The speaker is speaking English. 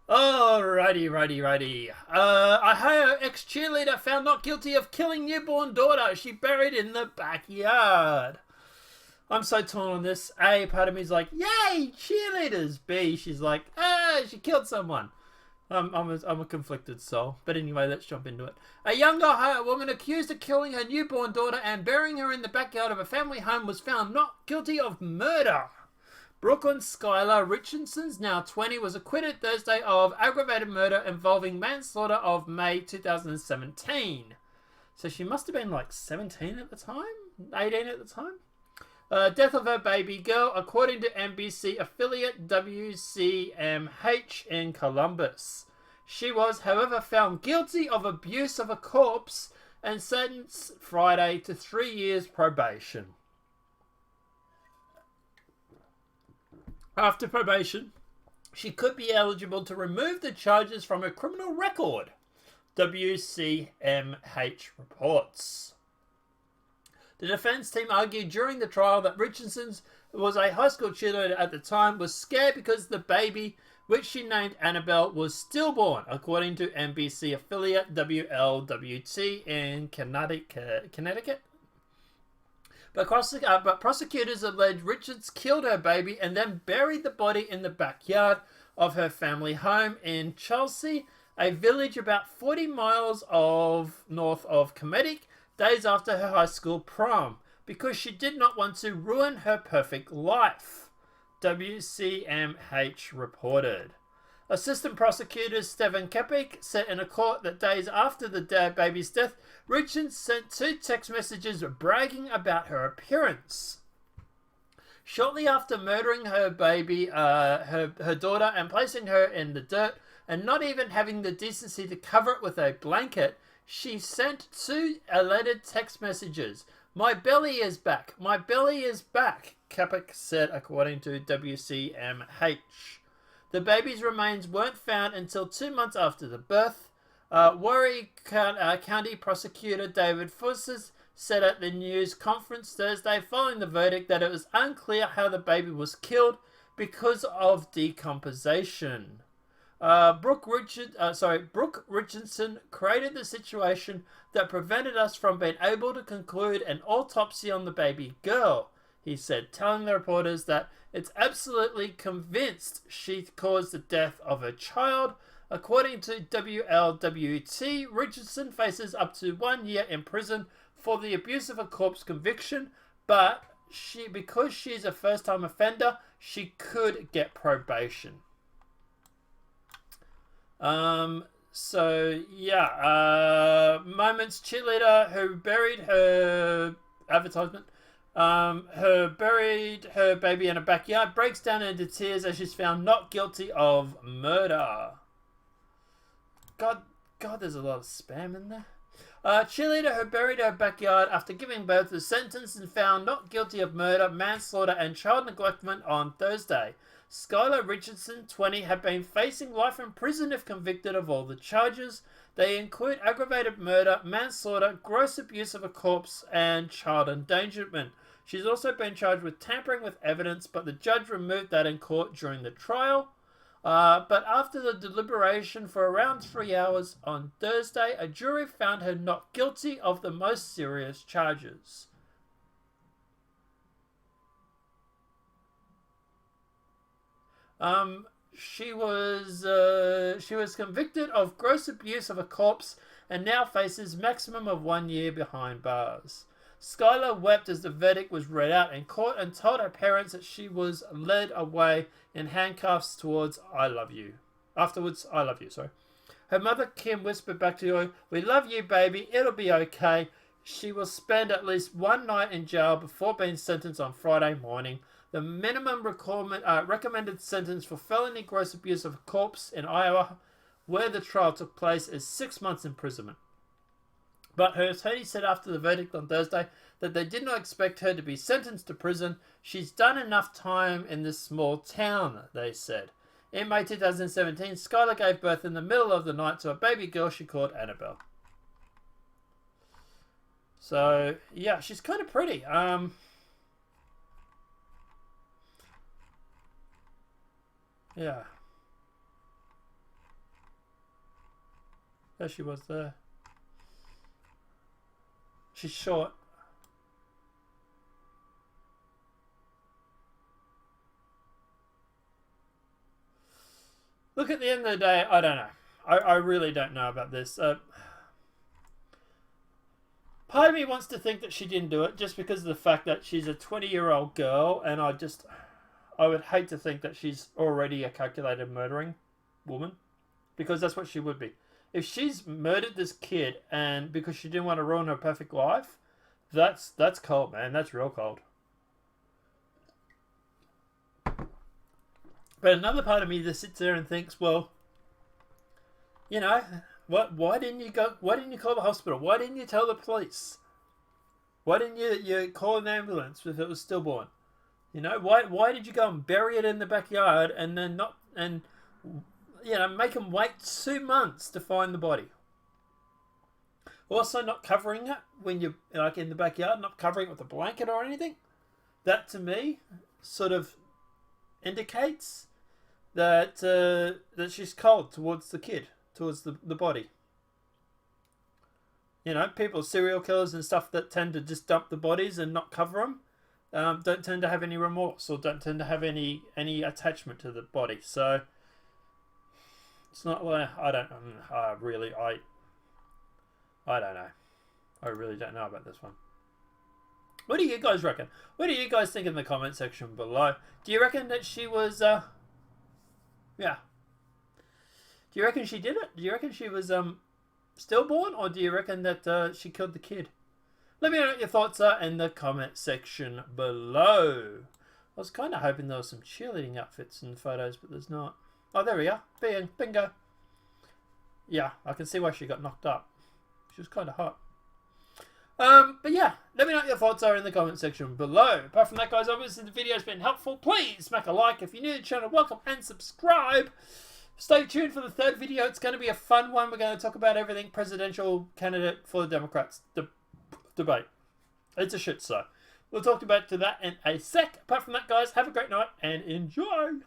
Righty. Ohio ex-cheerleader found not guilty of killing newborn daughter she buried in the backyard. I'm so torn on this. A, part of me is like, yay, cheerleaders. B, she's like, she killed someone. I'm a conflicted soul. But anyway, let's jump into it. A young Ohio woman accused of killing her newborn daughter and burying her in the backyard of a family home was found not guilty of murder. Brooklyn Skylar Richardson's, now 20, was acquitted Thursday of aggravated murder involving manslaughter of May 2017. So she must have been like 17 at the time? 18 at the time? Death of her baby girl, according to NBC affiliate WCMH in Columbus. She was, however, found guilty of abuse of a corpse and sentenced Friday to 3 years probation. After probation, she could be eligible to remove the charges from her criminal record, WCMH reports. The defense team argued during the trial that Richardson was a high school cheerleader at the time, was scared because the baby, which she named Annabelle, was stillborn, according to NBC affiliate WLWT in Connecticut. But prosecutors allege Richards killed her baby and then buried the body in the backyard of her family home in Chelsea, a village about 40 miles north of Connecticut, days after her high school prom, because she did not want to ruin her perfect life, WCMH reported. Assistant prosecutor Stephen Kepik said in a court that days after the baby's death, Richards sent 2 text messages bragging about her appearance. Shortly after murdering her baby, her daughter, and placing her in the dirt, and not even having the decency to cover it with a blanket, she sent 2 alleged text messages. "My belly is back. My belly is back," Kepik said, according to WCMH. The baby's remains weren't found until 2 months after the birth. Warren County Prosecutor David Fusses said at the news conference Thursday following the verdict that it was unclear how the baby was killed because of decomposition. Brooke Richardson created the situation that prevented us from being able to conclude an autopsy on the baby girl, he said, telling the reporters that it's absolutely convinced she caused the death of her child. According to WLWT, Richardson faces up to 1 year in prison for the abuse of a corpse conviction, but because she's a first-time offender, she could get probation. Moments cheerleader who buried her buried her baby in a backyard breaks down into tears as she's found not guilty of murder. God, there's a lot of spam in there. Cheerleader who buried her backyard after giving birth was sentenced and found not guilty of murder, manslaughter, and child neglectment on Thursday. Skylar Richardson, 20, had been facing life in prison if convicted of all the charges. They include aggravated murder, manslaughter, gross abuse of a corpse, and child endangerment. She's also been charged with tampering with evidence, but the judge removed that in court during the trial. But after the deliberation for around 3 hours on Thursday, a jury found her not guilty of the most serious charges. She was convicted of gross abuse of a corpse and now faces maximum of 1 year behind bars. Skylar wept as the verdict was read out in court and told her parents that she was led away in handcuffs towards I love you. Her mother Kim whispered back to her, "We love you, baby. It'll be okay." She will spend at least 1 night in jail before being sentenced on Friday morning. The minimum recommended sentence for felony gross abuse of a corpse in Iowa, where the trial took place, is 6 months imprisonment. But her attorney said after the verdict on Thursday that they did not expect her to be sentenced to prison. She's done enough time in this small town, they said. In May 2017, Skylar gave birth in the middle of the night to a baby girl she called Annabelle. So, yeah, she's kind of pretty. Yeah. There she was there. She's short. Look, at the end of the day, I don't know. I really don't know about this. Part of me wants to think that she didn't do it just because of the fact that she's a 20-year-old girl, and I would hate to think that she's already a calculated murdering woman, because that's what she would be. If she's murdered this kid and because she didn't want to ruin her perfect life, that's cold, man. That's real cold. But another part of me that sits there and thinks, well, you know, why didn't you go? Why didn't you call the hospital? Why didn't you tell the police? Why didn't you call an ambulance if it was stillborn? You know, why did you go and bury it in the backyard and then make them wait 2 months to find the body? Also, not covering it when you're like in the backyard, not covering it with a blanket or anything. That to me sort of indicates that that she's cold towards the kid, towards the body. You know, people, serial killers and stuff that tend to just dump the bodies and not cover them, don't tend to have any remorse or don't tend to have any attachment to the body. So it's not like I don't know. I really don't know about this one. What do you guys reckon? What do you guys think in the comment section below? Do you reckon that she was yeah. Do you reckon she did it? Do you reckon she was stillborn, or do you reckon that she killed the kid? Let me know what your thoughts are in the comment section below. I was kind of hoping there was some cheerleading outfits in the photos, but there's not. Oh, there we are. Bingo. Yeah, I can see why she got knocked up. She was kind of hot. But yeah, let me know what your thoughts are in the comment section below. Apart from that, guys, obviously the video's been helpful. Please smack a like. If you're new to the channel, welcome and subscribe. Stay tuned for the third video. It's going to be a fun one. We're going to talk about everything presidential candidate for the Democrats debate. It's a shit show. We'll talk about that in a sec. Apart from that, guys, have a great night and enjoy.